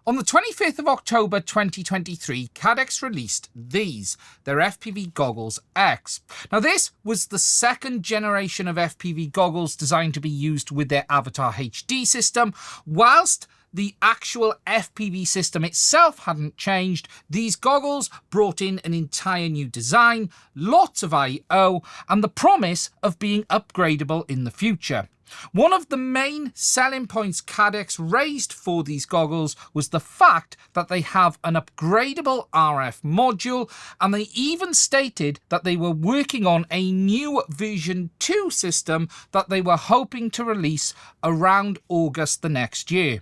On the 25th of October 2023, Cadex released these, their FPV Goggles X. Now this was the second generation of FPV goggles designed to be used with their Avatar HD system. Whilst the actual FPV system itself hadn't changed, these goggles brought in an entire new design, lots of I/O, and the promise of being upgradable in the future. One of the main selling points Cadex raised for these goggles was the fact that they have an upgradable RF module, and they even stated that they were working on a new version 2 system that they were hoping to release around August the next year.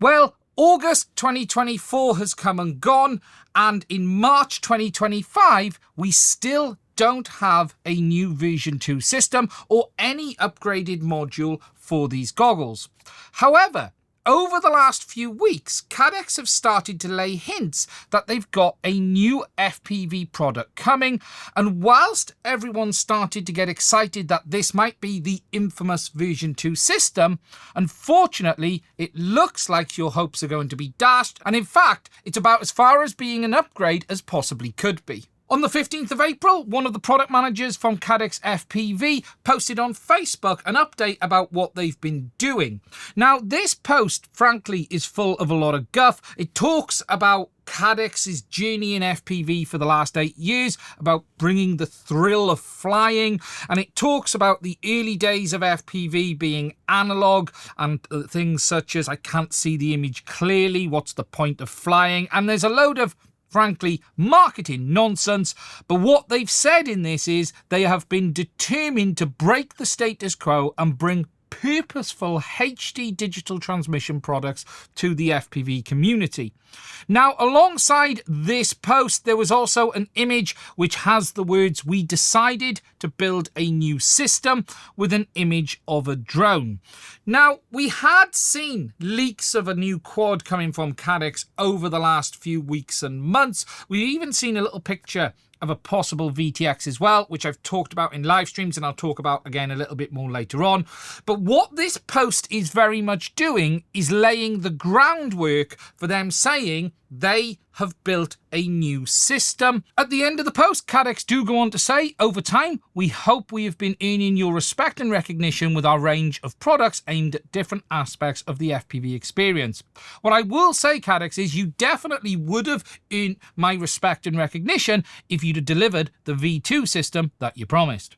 Well, August 2024 has come and gone, and in March 2025, we still don't have a new version 2 system or any upgraded module for these goggles. However, over the last few weeks, Cadex have started to lay hints that they've got a new FPV product coming, and whilst everyone started to get excited that this might be the infamous version 2 system, unfortunately, it looks like your hopes are going to be dashed, and in fact, it's about as far as being an upgrade as possibly could be. On the 15th of April, one of the product managers from CaddX FPV posted on Facebook an update about what they've been doing. Now, this post, frankly, is full of a lot of guff. It talks about Caddex's journey in FPV for the last 8 years, about bringing the thrill of flying, and it talks about the early days of FPV being analog and things such as I can't see the image clearly, what's the point of flying, and there's a load of frankly, marketing nonsense, but what they've said in this is they have been determined to break the status quo and bring purposeful HD digital transmission products to the FPV community. Now, alongside this post, there was also an image which has the words, "We decided to build a new system," with an image of a drone. Now, we had seen leaks of a new quad coming from Cadex over the last few weeks and months. We've even seen a little picture of a possible VTX as well, which I've talked about in live streams and I'll talk about again a little bit more later on. But what this post is very much doing is laying the groundwork for them saying they have built a new system. At the end of the post, Cadex do go on to say, over time, we hope we have been earning your respect and recognition with our range of products aimed at different aspects of the FPV experience. What I will say, Cadex, is you definitely would have earned my respect and recognition if you'd have delivered the V2 system that you promised.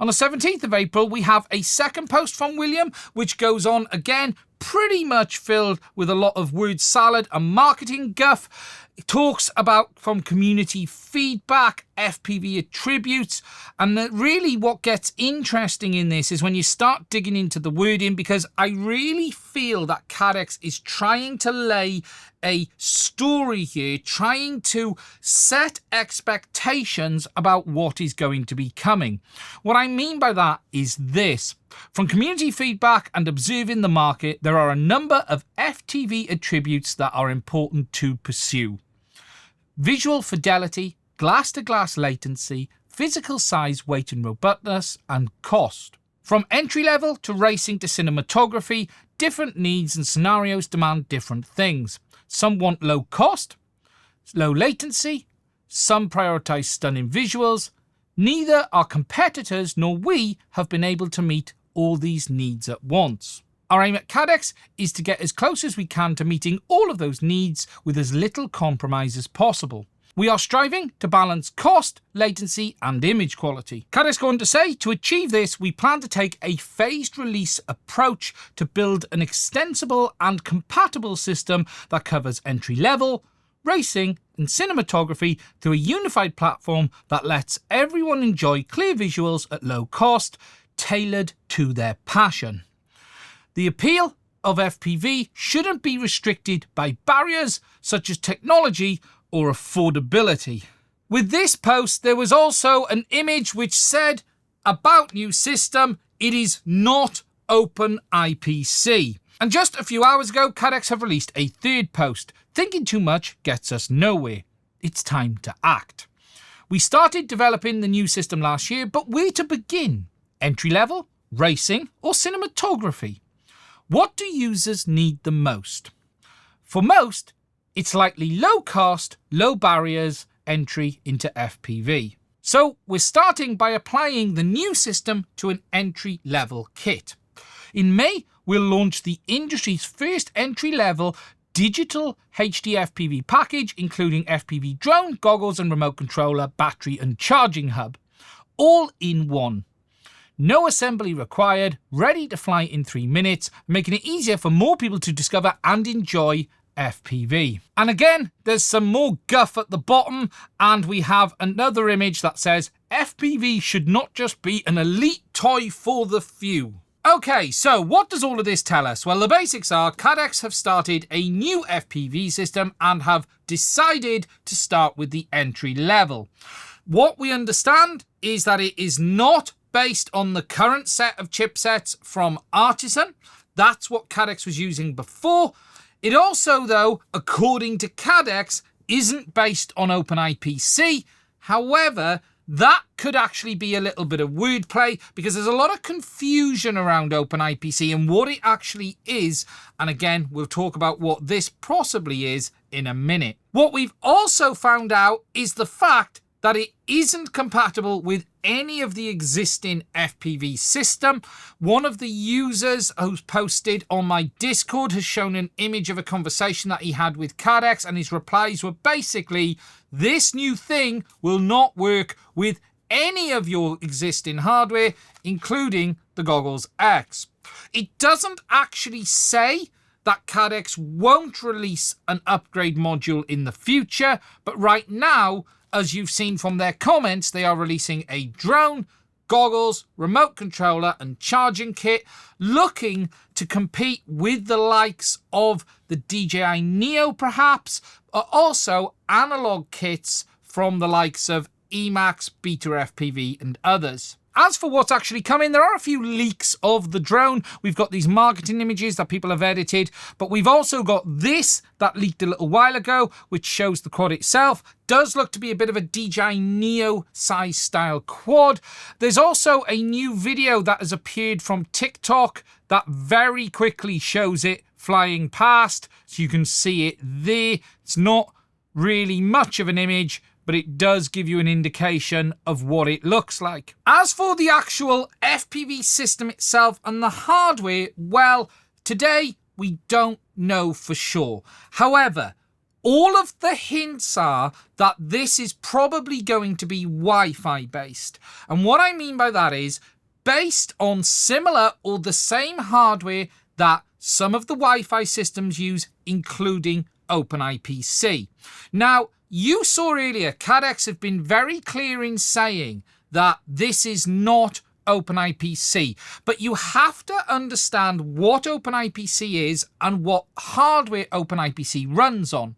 On the 17th of April, we have a second post from William, which goes on again, pretty much filled with a lot of word salad and marketing guff. It talks about from community feedback, FPV attributes, and really what gets interesting in this is when you start digging into the wording, because I really feel that Cadex is trying to lay a story here, trying to set expectations about what is going to be coming. What I mean by that is this. From community feedback and observing the market, there are a number of FPV attributes that are important to pursue. Visual fidelity, glass-to-glass latency, physical size, weight and robustness, and cost. From entry level to racing to cinematography, different needs and scenarios demand different things. Some want low cost, low latency, some prioritize stunning visuals. Neither our competitors nor we have been able to meet all these needs at once. Our aim at Cadex is to get as close as we can to meeting all of those needs with as little compromise as possible. We are striving to balance cost, latency and image quality. Cadex go on to say, to achieve this, we plan to take a phased release approach to build an extensible and compatible system that covers entry level, racing and cinematography through a unified platform that lets everyone enjoy clear visuals at low cost, tailored to their passion. The appeal of FPV shouldn't be restricted by barriers such as technology or affordability. With this post, there was also an image which said, about new system, it is not open IPC. And just a few hours ago, Cadex have released a third post. Thinking too much gets us nowhere. It's time to act. We started developing the new system last year, but where to begin? Entry level, racing, or cinematography? What do users need the most? For most, it's likely low cost, low barriers entry into FPV. So we're starting by applying the new system to an entry-level kit. In May, we'll launch the industry's first entry-level digital HD FPV package, including FPV drone, goggles and remote controller, battery and charging hub. All in one. No assembly required, ready to fly in 3 minutes, making it easier for more people to discover and enjoy FPV. And again, there's some more guff at the bottom, and we have another image that says FPV should not just be an elite toy for the few. Okay, so what does all of this tell us? Well, the basics are Cadex have started a new FPV system and have decided to start with the entry level. What we understand is that it is not based on the current set of chipsets from Artisan. That's what Cadex was using before. It also, though, according to Cadex, isn't based on OpenIPC. However, that could actually be a little bit of wordplay because there's a lot of confusion around OpenIPC and what it actually is. And again, we'll talk about what this possibly is in a minute. What we've also found out is the fact that it isn't compatible with any of the existing FPV system. One of the users who's posted on my Discord has shown an image of a conversation that he had with Cadex, and his replies were basically, this new thing will not work with any of your existing hardware, including the Goggles X. It doesn't actually say that Cadex won't release an upgrade module in the future, but right now, as you've seen from their comments, they are releasing a drone, goggles, remote controller and charging kit, looking to compete with the likes of the DJI Neo perhaps, but also analog kits from the likes of Emax, Beta FPV and others. As for what's actually coming, there are a few leaks of the drone. We've got these marketing images that people have edited, but we've also got this that leaked a little while ago, which shows the quad itself. Does look to be a bit of a DJI Neo size style quad. There's also a new video that has appeared from TikTok that very quickly shows it flying past, so you can see it there. It's not really much of an image, but it does give you an indication of what it looks like. As for the actual FPV system itself and the hardware, well, today we don't know for sure. However, all of the hints are that this is probably going to be Wi-Fi based. And what I mean by that is based on similar or the same hardware that some of the Wi-Fi systems use, including OpenIPC. Now, you saw earlier, Cadex have been very clear in saying that this is not OpenIPC, but you have to understand what OpenIPC is and what hardware OpenIPC runs on.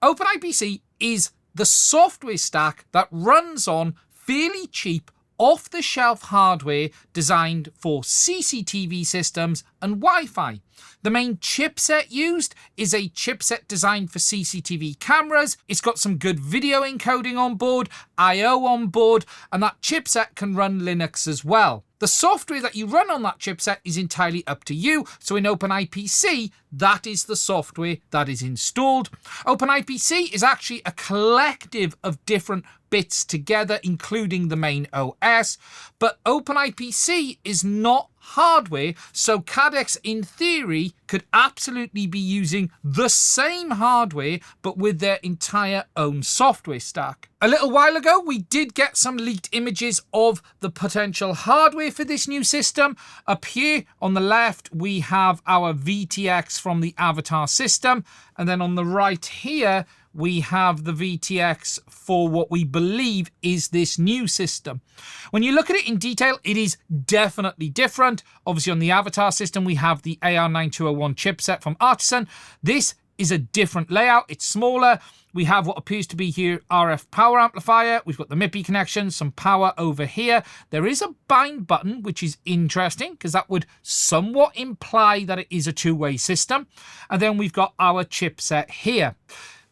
OpenIPC is the software stack that runs on fairly cheap, off-the-shelf hardware designed for CCTV systems and Wi-Fi. The main chipset used is a chipset designed for CCTV cameras. It's got some good video encoding on board, I/O on board, and that chipset can run Linux as well. The software that you run on that chipset is entirely up to you. So in OpenIPC, that is the software that is installed. OpenIPC is actually a collective of different bits together, including the main OS. But OpenIPC is not hardware, so Cadex in theory could absolutely be using the same hardware but with their entire own software stack. A little while ago we did get some leaked images of the potential hardware for this new system. Up here on the left we have our VTX from the Avatar system, and then on the right here we have the VTX for what we believe is this new system. When you look at it in detail, it is definitely different. Obviously on the Avatar system, we have the AR9201 chipset from Artisan. This is a different layout. It's smaller. We have what appears to be here RF power amplifier. We've got the MIPI connection, some power over here. There is a bind button, which is interesting because that would somewhat imply that it is a two-way system. And then we've got our chipset here.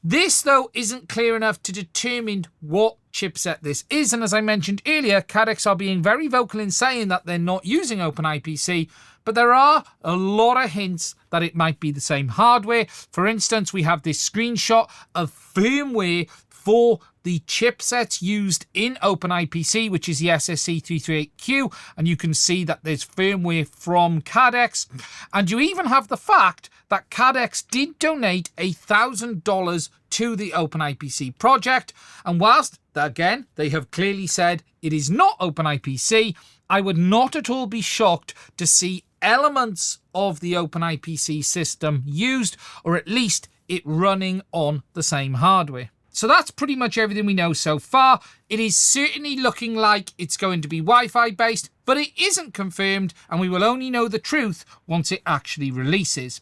This, though, isn't clear enough to determine what chipset this is. And as I mentioned earlier, Cadex are being very vocal in saying that they're not using OpenIPC, but there are a lot of hints that it might be the same hardware. For instance, we have this screenshot of firmware for the chipsets used in OpenIPC, which is the SSC338Q, and you can see that there's firmware from Cadex. And you even have the fact that Cadex did donate $1,000 to the OpenIPC project. And whilst, again, they have clearly said it is not OpenIPC, I would not at all be shocked to see elements of the OpenIPC system used, or at least it running on the same hardware. So that's pretty much everything we know so far. It is certainly looking like it's going to be Wi-Fi based, but it isn't confirmed, and we will only know the truth once it actually releases.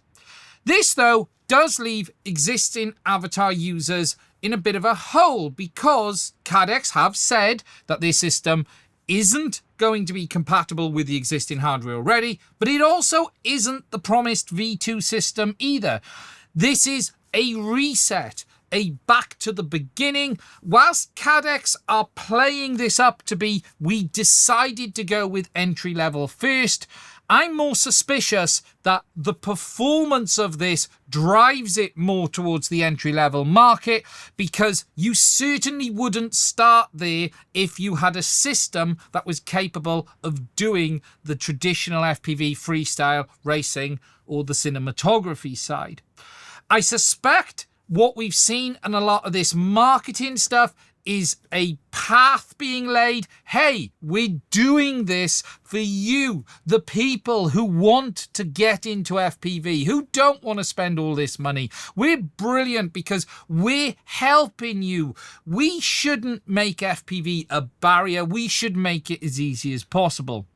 This, though, does leave existing Avatar users in a bit of a hole, because Cadex have said that their system isn't going to be compatible with the existing hardware already, but it also isn't the promised V2 system either. This is a reset, a back to the beginning. Whilst Cadex are playing this up to be, we decided to go with entry level first, I'm more suspicious that the performance of this drives it more towards the entry-level market, because you certainly wouldn't start there if you had a system that was capable of doing the traditional FPV freestyle racing or the cinematography side. I suspect what we've seen in a lot of this marketing stuff is a path being laid. Hey, we're doing this for you, the people who want to get into FPV, who don't want to spend all this money. We're brilliant because we're helping you. We shouldn't make FPV a barrier. We should make it as easy as possible.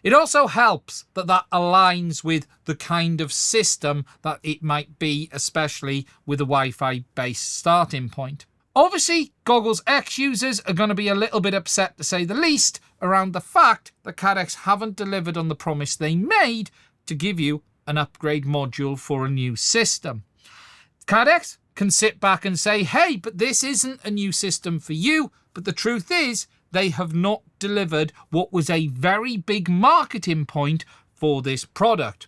It also helps that that aligns with the kind of system that it might be, especially with a Wi-Fi based starting point. Obviously, Goggles X users are going to be a little bit upset, to say the least, around the fact that Cadex haven't delivered on the promise they made to give you an upgrade module for a new system. Cadex can sit back and say, hey, but this isn't a new system for you. But the truth is, they have not delivered what was a very big marketing point for this product.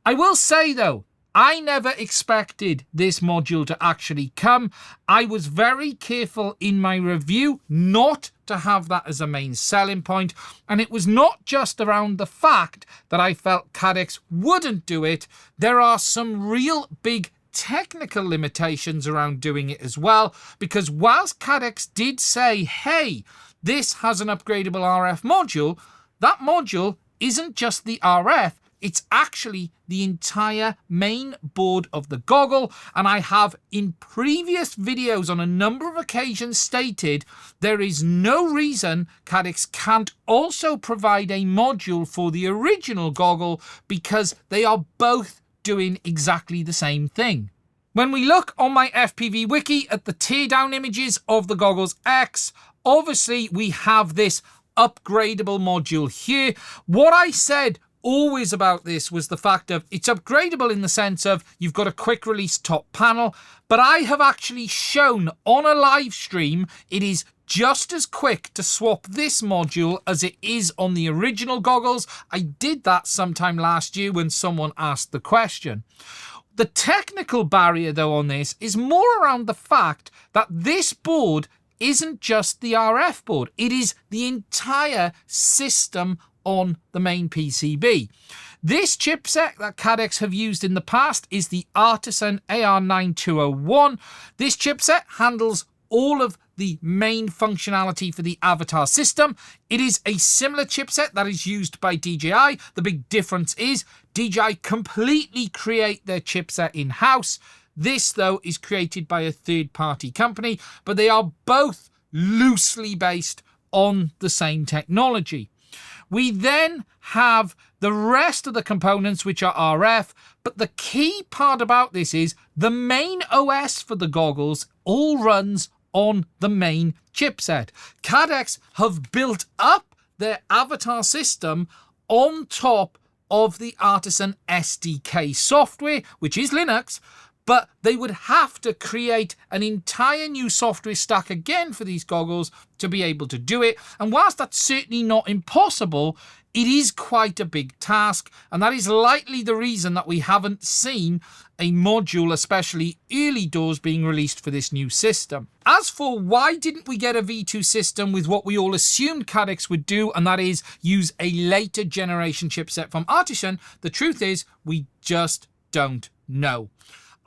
I will say, though, I never expected this module to actually come. I was very careful in my review not to have that as a main selling point. And it was not just around the fact that I felt Cadex wouldn't do it. There are some real big technical limitations around doing it as well. Because whilst Cadex did say, hey, this has an upgradable RF module, that module isn't just the RF. It's actually the entire main board of the goggle, and I have in previous videos on a number of occasions stated there is no reason Cadex can't also provide a module for the original goggle, because they are both doing exactly the same thing. When we look on my FPV wiki at the teardown images of the Goggles X, obviously we have this upgradable module here. What I said always about this was the fact of it's upgradable in the sense of you've got a quick release top panel, but I have actually shown on a live stream it is just as quick to swap this module as it is on the original goggles. I did that sometime last year when someone asked the question. The technical barrier, though, on this is more around the fact that this board isn't just the RF board. It is the entire system on the main PCB. This chipset that Cadex have used in the past is the Artisan AR9201. This chipset handles all of the main functionality for the Avatar system. It is a similar chipset that is used by DJI. The big difference is DJI completely create their chipset in-house. This, though, is created by a third-party company, but they are both loosely based on the same technology. We then have the rest of the components, which are RF, but the key part about this is the main OS for the goggles all runs on the main chipset. Cadex have built up their Avatar system on top of the Artisan SDK software, which is Linux, but they would have to create an entire new software stack again for these goggles to be able to do it. And whilst that's certainly not impossible, it is quite a big task, and that is likely the reason that we haven't seen a module, especially early doors, being released for this new system. As for why didn't we get a V2 system with what we all assumed Cadex would do, and that is use a later generation chipset from Artisan, the truth is we just don't know.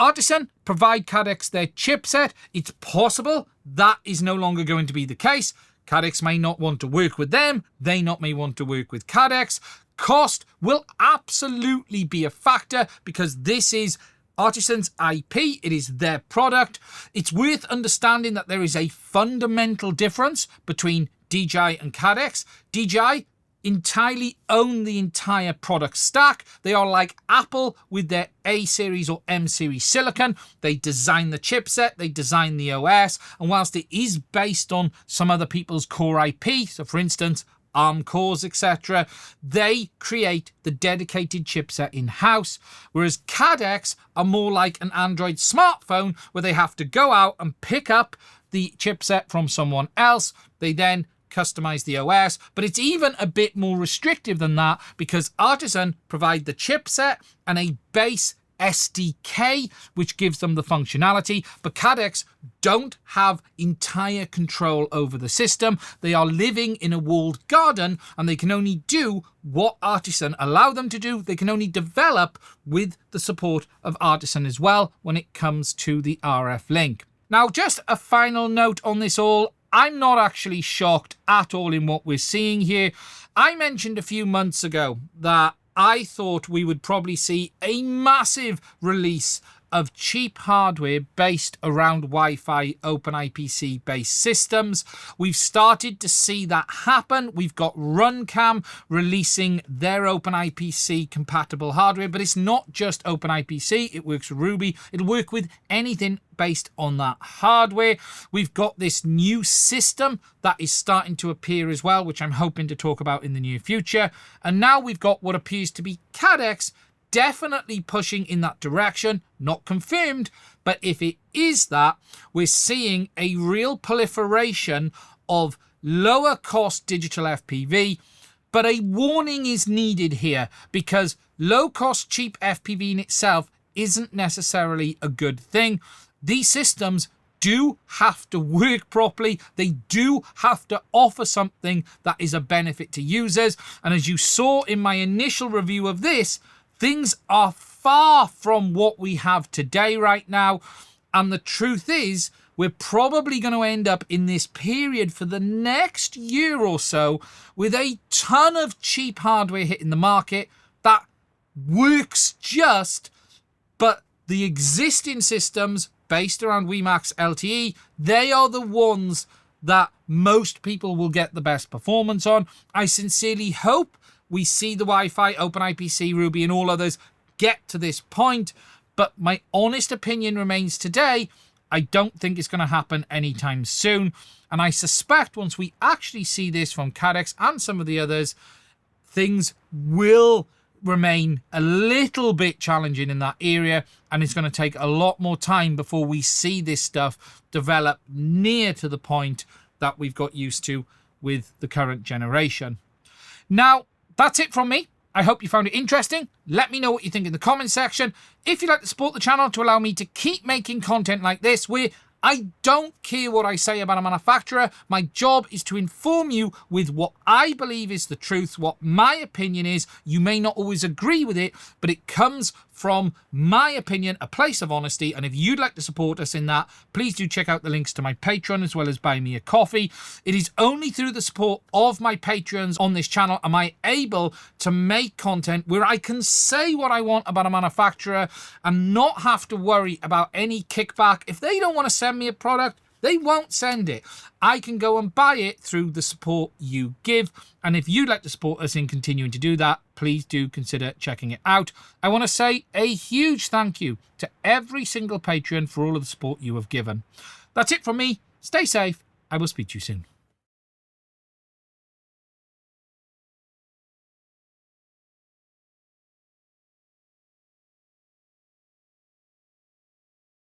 Artisan provide Cadex their chipset. It's possible that is no longer going to be the case. Cadex may not want to work with them. They may want to work with Cadex. Cost will absolutely be a factor because this is Artisan's IP. It is their product. It's worth understanding that there is a fundamental difference between DJI and Cadex. DJI entirely own the entire product stack. They are like Apple with their A series or M series silicon. They design the chipset, they design the OS, and whilst it is based on some other people's core IP, so for instance ARM cores, etc., they create the dedicated chipset in-house, whereas Cadex are more like an Android smartphone where they have to go out and pick up the chipset from someone else. They then customize the OS, but it's even a bit more restrictive than that because Artisan provide the chipset and a base SDK, which gives them the functionality, but Cadex don't have entire control over the system. They are living in a walled garden and they can only do what Artisan allow them to do. They can only develop with the support of Artisan as well when it comes to the RF link. Now, just a final note on this all. I'm not actually shocked at all in what we're seeing here. I mentioned a few months ago that I thought we would probably see a massive release of cheap hardware based around Wi-Fi OpenIPC based systems. We've started to see that happen. We've got RunCam releasing their OpenIPC compatible hardware, but it's not just OpenIPC. It works with Ruby. It'll work with anything based on that hardware. We've got this new system that is starting to appear as well, which I'm hoping to talk about in the near future. And now we've got what appears to be Cadex definitely pushing in that direction, not confirmed, but if it is that, we're seeing a real proliferation of lower cost digital FPV, but a warning is needed here because low cost cheap FPV in itself isn't necessarily a good thing. These systems do have to work properly. They do have to offer something that is a benefit to users. And as you saw in my initial review of this, things are far from what we have today right now. And the truth is, we're probably going to end up in this period for the next year or so with a ton of cheap hardware hitting the market that works just, but the existing systems based around WiMAX LTE, they are the ones that most people will get the best performance on. I sincerely hope we see the Wi-Fi, OpenIPC, Ruby, and all others get to this point. But my honest opinion remains today, I don't think it's going to happen anytime soon. And I suspect once we actually see this from Cadex and some of the others, things will remain a little bit challenging in that area. And it's going to take a lot more time before we see this stuff develop near to the point that we've got used to with the current generation. Now, that's it from me. I hope you found it interesting. Let me know what you think in the comments section. If you'd like to support the channel to allow me to keep making content like this, where I don't care what I say about a manufacturer. My job is to inform you with what I believe is the truth, what my opinion is. You may not always agree with it, but it comes from my opinion, a place of honesty. And if you'd like to support us in that, please do check out the links to my Patreon as well as buy me a coffee. It is only through the support of my Patreons on this channel am I able to make content where I can say what I want about a manufacturer and not have to worry about any kickback. If they don't want to send me a product, they won't send it. I can go and buy it through the support you give. And if you'd like to support us in continuing to do that, please do consider checking it out. I want to say a huge thank you to every single Patreon for all of the support you have given. That's it from me. Stay safe. I will speak to you soon.